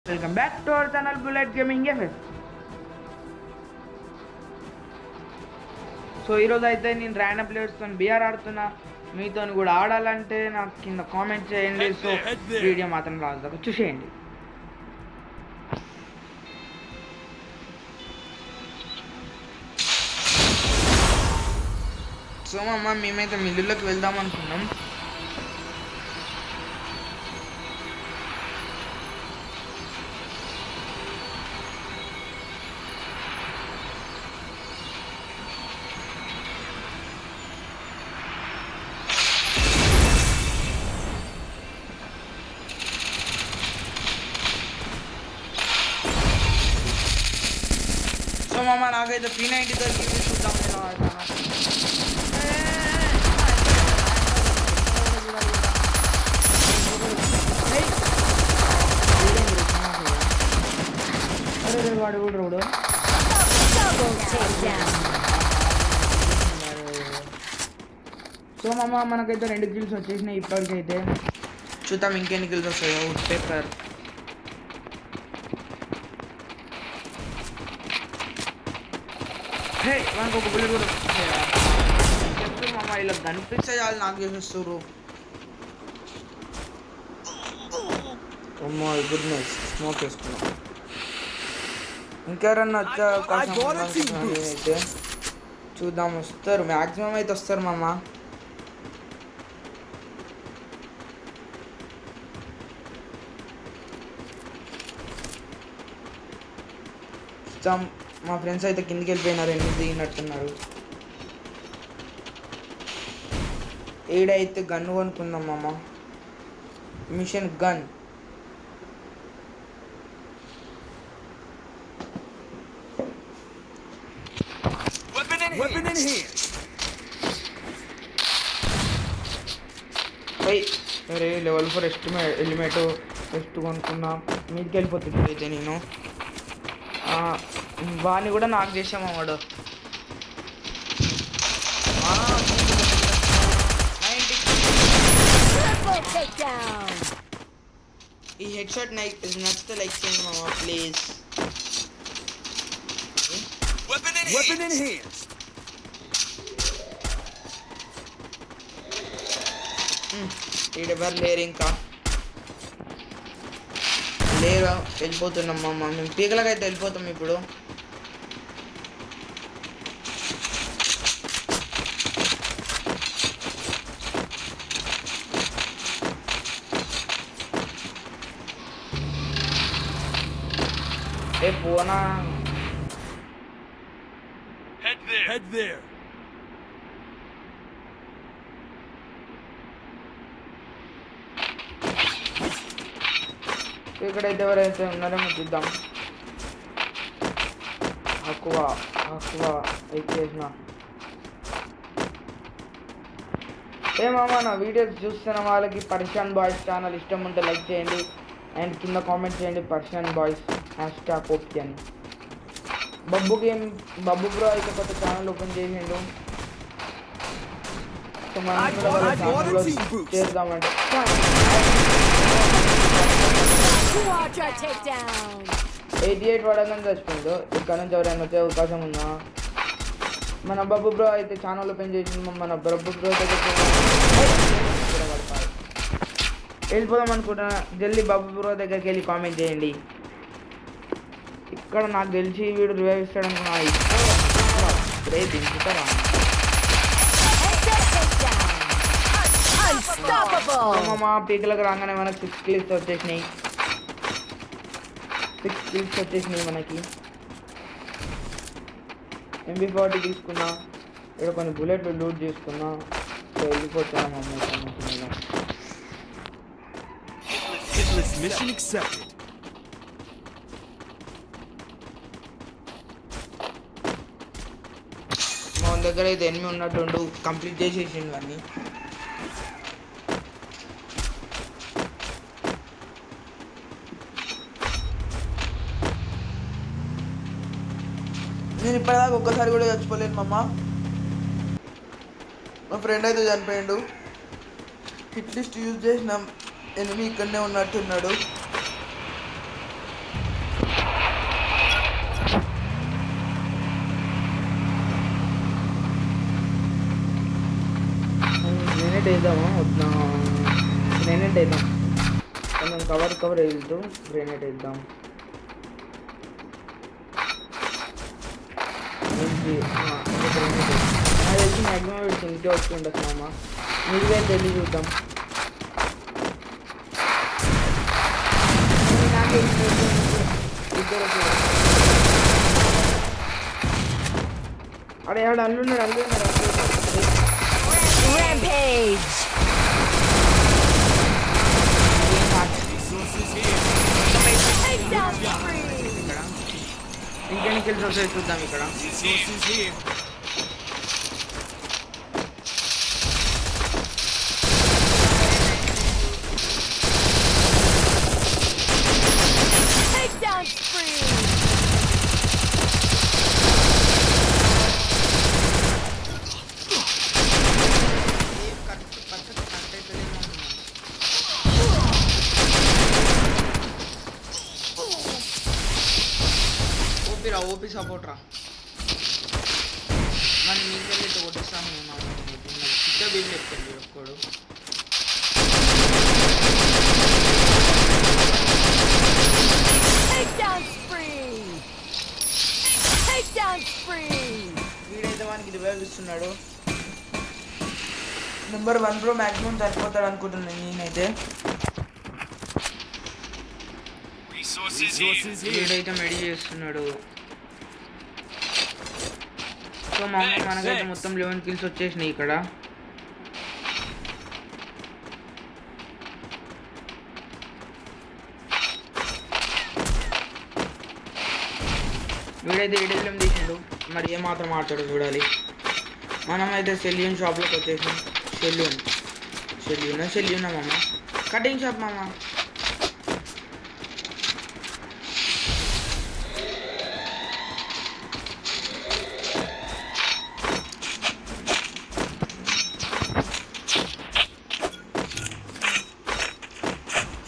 Welcome back to our channel bullet gaming FS. So ఈరోజు అయితే నేను ర్యాండమ్ ప్లేయర్స్తో బీఆర్ ఆడుతున్నా. మీతో కూడా ఆడాలంటే నాకు కింద కామెంట్ చేయండి. సో వీడియో మాత్రం లాస్ట్ దాకా చూసేయండి. సో అమ్మ మేమైతే మిల్లులోకి వెళ్దాం అనుకున్నాం. సో మామ నాకైతే P90 దొరికింది. చూద్దాం ఎలా ఆడతాను. వాడు కూడా రోడ్. సో మామ మనకైతే 2 కిల్స్ వచ్చేసినాయి ఇప్పటికైతే. చూద్దాం ఇంకెన్ని కిల్స్ వస్తాయో. వుడ్ పేపర్ మనకు ఒక బుల్లెట్ కూడా చెప్తారు మామ. ఇలా కనిపిస్తే చాలు నాకు చేసేస్తారు. అమ్మా గుడ్నెస్ స్మోక్ వేసుకున్నాం. ఇంకెవరన్నా వచ్చే అవకాశం అయితే చూద్దాం. వస్తారు, మ్యాక్సిమం అయితే వస్తారు మామ. మా ఫ్రెండ్స్ అయితే కిందికి వెళ్ళిపోయినారు, ఎందుకు దిగినట్టున్నారు. ఏడైతే గన్ కొనుక్కుందాం మామ. Mission gun. అరే లెవెల్ 4 ఎలిమేట్ టెస్ట్ కొనుక్కున్నా. మీదకి వెళ్ళిపోతుంది అయితే నేను. వాడిని కూడా నాకు చేసాము వాడు. ఈ హెడ్ షాట్ నచ్చితే లైక్ చేయండి మామ ప్లీజ్. ఈడెవరు లేరు, ఇంకా లేరు. వెళ్ళిపోతున్నాం మామ. మేము పీకలకైతే వెళ్ళిపోతాం ఇప్పుడు. ఏ పోనా head there. ఇక్కడైతే ఎవరైతే ఉన్నారేమో చూద్దాం. ఎక్కువ ఎక్కేసిన ఏమమ్మా నా వీడియోస్ చూస్తున్న వాళ్ళకి పర్షియన్ బాయ్స్ ఛానల్ ఇష్టం ఉంటే లైక్ చేయండి అండ్ కింద కామెంట్ చేయండి పర్షియన్ బాయ్స్ #OP అని. బబ్బు బ్రో అయితే కొత్త ఛానల్ ఓపెన్ చేసిండు. సో మనం చేద్దామంటే 88 పడగానే చచ్చిపోయిండు. ఇక్కడ నుంచి ఎవరైనా వచ్చే అవకాశం ఉందా? మన బబ్బు బ్రో అయితే ఛానల్ ఓపెన్ చేసిండు. మన బబ్బు బ్రో వెళ్ళిపోదాం అనుకుంటున్నా. జల్దీ బబ్బు బ్రో దగ్గరికి వెళ్ళి కామెంట్ చేయండి. ఇక్కడ నాకు తెలిసి వీడు రివైవ్ ఇస్తాడు అనుకున్నా. దించుతారా మా పీకలకు రాగానే మనకు 6 కిల్స్ వచ్చేసినాయి. మనకి. MP40 తీసుకున్నా. ఇక్కడ కొన్ని బుల్లెట్లు లూట్ చేసుకున్నా. సో వెళ్ళిపోతున్నాం మా దగ్గర అయితే ఎనిమిది ఉన్నట్టుండు. కంప్లీట్ చేసేసిండు అన్నీ. నేను ఇప్పటిదాకా ఒక్కసారి కూడా చచ్చిపోలేను మామ. మా ఫ్రెండ్ అయితే చనిపోయాడు. హిట్ లిస్ట్ యూజ్ చేసిన ఎనిమి ఇక్కడనే ఉన్నట్టున్నాడు. గ్రెనేట్ వేద్దామా వద్దా? గ్రెనేట్ వేద్దాం, కొంచెం కవర్ వెళ్తూ గ్రెనేట్ వేద్దాం. నాకు తెలిసి మ్యాక్సిమం పెట్టి ఇంకే వచ్చి ఉండొచ్చు మామ. మీరుగా తెలియ చూద్దాం. అడే ఆడ అల్లున్నాడు. ఇంకెన్ని కిల్స్ వస్తాయి చూద్దాం ఇక్కడ. ఓపీ సపోర్ట్ రా, మరి మీకెళ్ళి కొట్టిస్తాను నేను. చిక్క బిల్ చెప్తాను ఒక్కడు. వీడైతే వానికి రివైవ్ ఇస్తున్నాడు. నెంబర్ 1 బ్రో మ్యాక్సిమం సరిపోతాడు అనుకుంటున్నాను నేనైతే. వీడైతే మెడి చేస్తున్నాడు. సో మనకైతే మొత్తం 11 కిల్స్ వచ్చేసినాయి ఇక్కడ. వీడైతే ఏడెల్లం తీసిండు, మరి ఏమాత్రం ఆడతాడు చూడాలి. మనమైతే సెల్యూన్ షాప్లోకి వచ్చేసాం. సెల్యూనా మామ, కటింగ్ షాప్ మామ.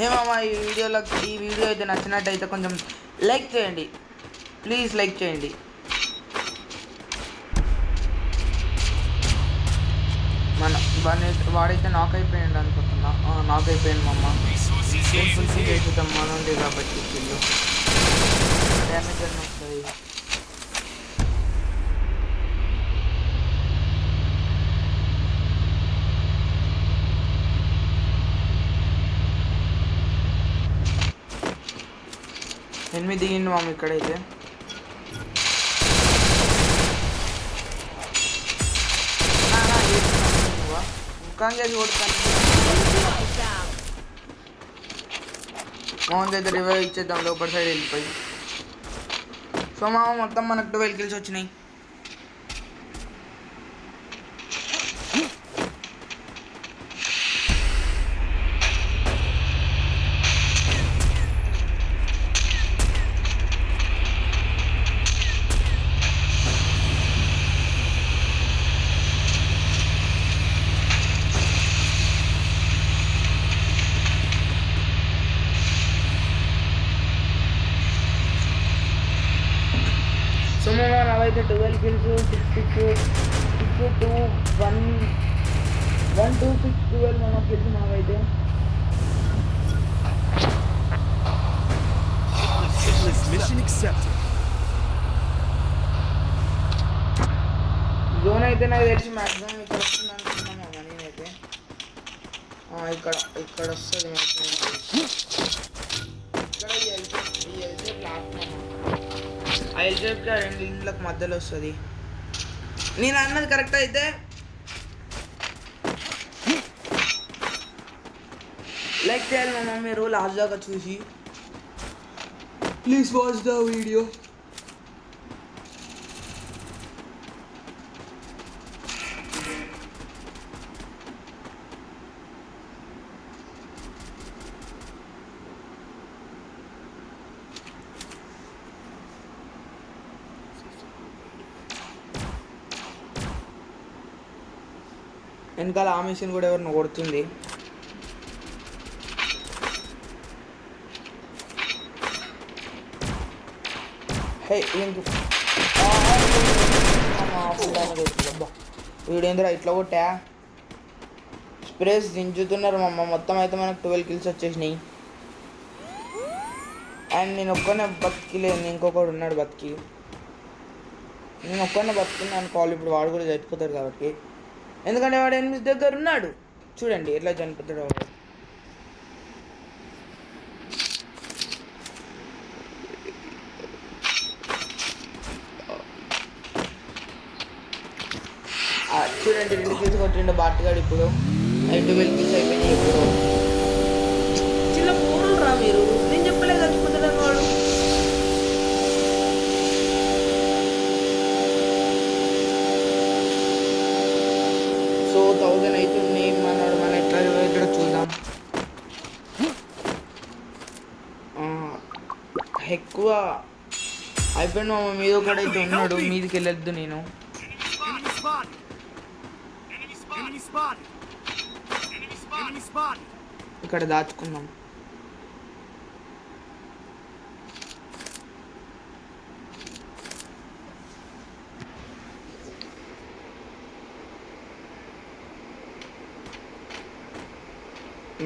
ఏమమ్మా ఈ వీడియో అయితే నచ్చినట్టయితే కొంచెం లైక్ చేయండి ప్లీజ్, లైక్ చేయండి. వాడైతే నాక్ అయిపోయాడు అనుకుంటున్నా. నాక్ అయిపోయాడు మమ్మ. ఫుల్ చేద్దాం మనది కాబట్టి కిల్లు డ్యామేజ్ అని వస్తుంది. ఎనిమిది దిగిండు మామ ఇక్కడైతే. మామూలు అయితే రివైవ్ ఇచ్చేద్దాం లోపల సైడ్ వెళ్ళిపోయి. సో మామ మొత్తం మనకు 12 కిల్స్ వచ్చినాయి. సో మేము అవైతే 12 కిల్స్ 6 2 1 2 6 12 మనం కిల్స్ మావైతే. జోన్ అయితే నాకు తెలిసి మ్యాక్సిమం ఇక్కడ వస్తుంది అనుకుంటున్నాను నేనైతే. ఇక్కడ వస్తుంది మ్యాక్సిమం. ఇక్కడ ఈ ఎల్జే ప్లాట్ఫామ్, ఆ ఎల్జేకి 2 ఇళ్ళకి మధ్యలో వస్తుంది. నేను అన్నది కరెక్ట్ అయితే లైక్ చేయాలి మామ మీరు లాస్ట్ దాకా చూసి. Please watch the video. వెనకాల ఆ మిషన్ కూడా ఎవరిని కొడుతుంది. వీడేంద్రా ఇట్లా కొట్టా స్ప్రేస్ దించుతున్నారు మామ. మొత్తం అయితే మనకు 12 కిల్స్ వచ్చేసినాయి. అండ్ నేను ఒక్కనే బతికిలేను, ఇంకొకడు ఉన్నాడు బతికి. నేను ఒక్కనే బతుకున్నాను అనుకోవాలి. ఇప్పుడు వాడు కూడా చచ్చిపోతాడు కాబట్టి, ఎందుకంటే వాడు 8 దగ్గర ఉన్నాడు. చూడండి ఎట్లా చనిపోతాడు వాడు. చూడండి 2 కిల్స్ కొట్టిండు బాట్గాడు. ఇప్పుడు 12 కిల్స్ అయిపోయినాయి. ఇప్పుడు చిన్న మూడు రా మీరు, నేను చెప్పలేదు చచ్చిపోతాడు వాడు. సో 1000 అవుతుంది మనోడు. మన ఎట్లా ఇక్కడ చూద్దాం. ఎక్కువ అయిపోయింది మామ. మీద ఒకడైతే ఉన్నాడు, మీదకి వెళ్ళొద్దు. నేను ఇక్కడ దాచుకుందాం.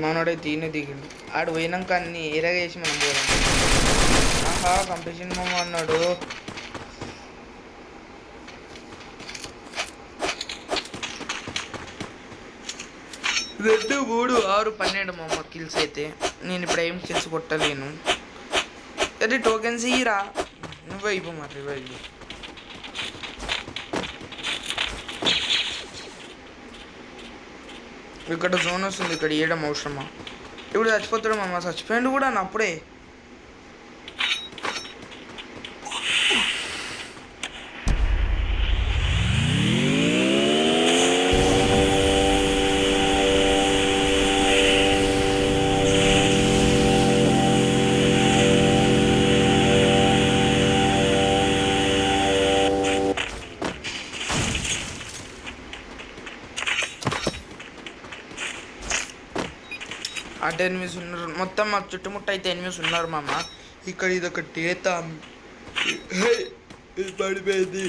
మనోడైతే ఈయన దిగిండు. ఆడు పోయినాక అన్ని ఎరగేసి మనం పోయాం. ఆహా కంపిషన్ మామ అన్నాడు. రెండు 3 6 12 మామ కిల్స్ అయితే. నేను ఇప్పుడు ఏం కిల్స్ కొట్టలేను. అదే టోకెన్స్ ఇయ్యరా, నువ్వే ఇవ్వు మరి. ఇవ్వు. ఇక్కడ జోన్ వస్తుంది, ఇక్కడ ఇవ్వడం అవసరమా? ఇప్పుడు చచ్చిపోతాడు మామ. చచ్చిపోయాడు కూడా అప్పుడే. అంటే ఎనిమిస్ ఉన్నారు మొత్తం. మా చుట్టుముట్ట అయితే ఎనిమిస్ ఉన్నారు మామ. ఇక్కడ ఇది ఒక డేత పడిపోయింది.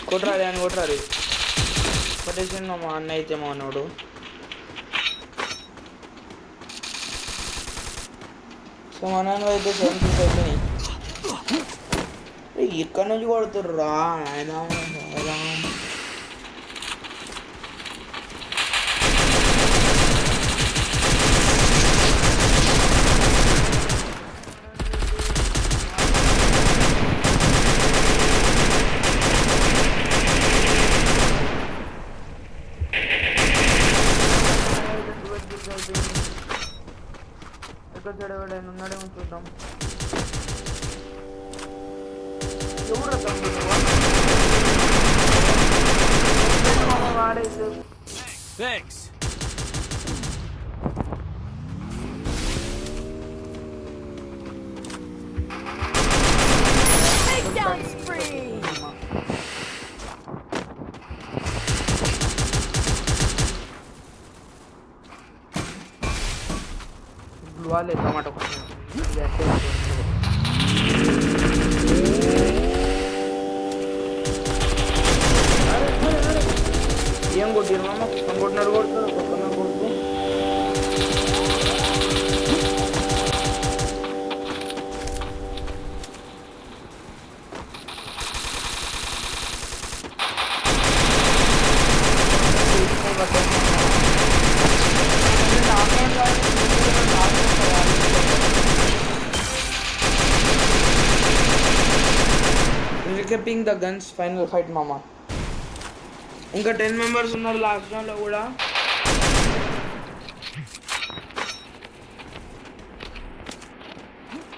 కొట్టరాలి అని కొట్టరాలి. కొట్టేసిండు మా అన్న అయితే. మా అన్నోడు సో మా నాన్న అయితే 7 కిల్స్ అయిపోయినాయి. ఇక్కడ నుంచి కొడుతుర్రా ఆయన. ఎక్కడ ఎవడైనా ఉన్నాడేమో చూద్దాం. ఎవరు వాడేది. వాళ్ళే టమాటో ఏం కొట్టిరు మామ? కొట్టినాడు కొడుతున్నాడు కొడుతున్నా కొడుతూ. Recapping the guns final fight మామ. ఇంకా 10 మెంబర్స్ ఉన్నారు లాస్ట్ రౌండ్ లో కూడా.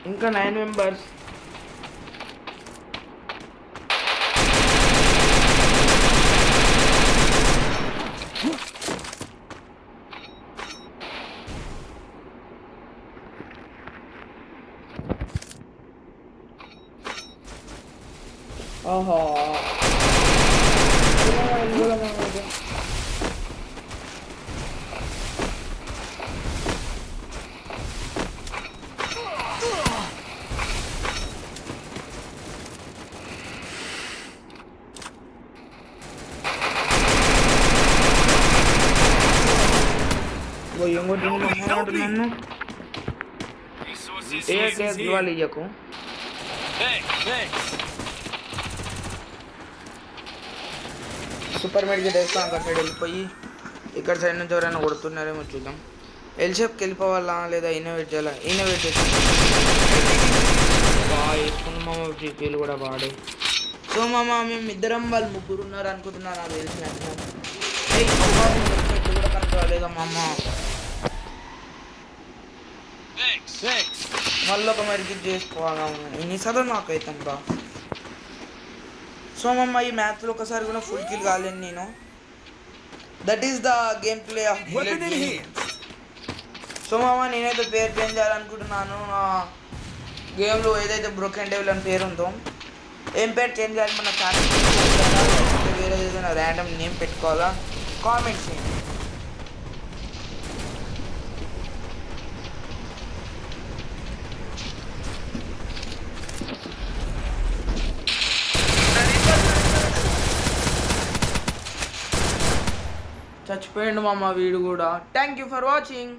ఇంకా 9 మెంబర్స్. ఆహా ఇంకోటి నన్ను ఇవ్వాలి ఇయ్యకు. సూపర్ మెడికెట్ వేస్తాం అక్కడ సైడ్ వెళ్ళిపోయి ఇక్కడ సైడ్ నుంచి ఎవరైనా కొడుతున్నారేమో చూద్దాం. ఎల్షేప్కి వెళ్ళిపోవాలా లేదా ఇన్నోవేట్ చేయాలా? ఇన్నోవేట్ చేస్తాం వేసుకున్న మామ జీపీలు కూడా వాడే. సో మామ మేము ఇద్దరం వాళ్ళు ముగ్గురు ఉన్నారు అనుకుంటున్నారు నాకు తెలిసినట్టు. కూడా కనుక్కోలేదా మామ? మళ్ళీ ఒక మెరిగిట్ చేసుకోవాలా ఎన్నిసార్లు నాకు అవుతాం. సో మమ్మ ఈ మ్యాచ్లో ఒకసారి కూడా ఫుల్ కిల్ కాలేను నేను. That is the game play of bullet. So మామ నేనైతే పేరు చేంజ్ చేయాలనుకుంటున్నాను. నా గేమ్లో ఏదైతే బ్రోకెన్ డెవిల్ అని పేరు ఉందో ఏం పేరు చేంజ్ చేయాలి మన ఛానల్, వేరే ఏదైనా ర్యాండమ్ నేమ్ పెట్టుకోవాలా కామెంట్స్ చేయండి. చచ్చిపోయిండు మామ వీడు కూడా. Thank you for watching.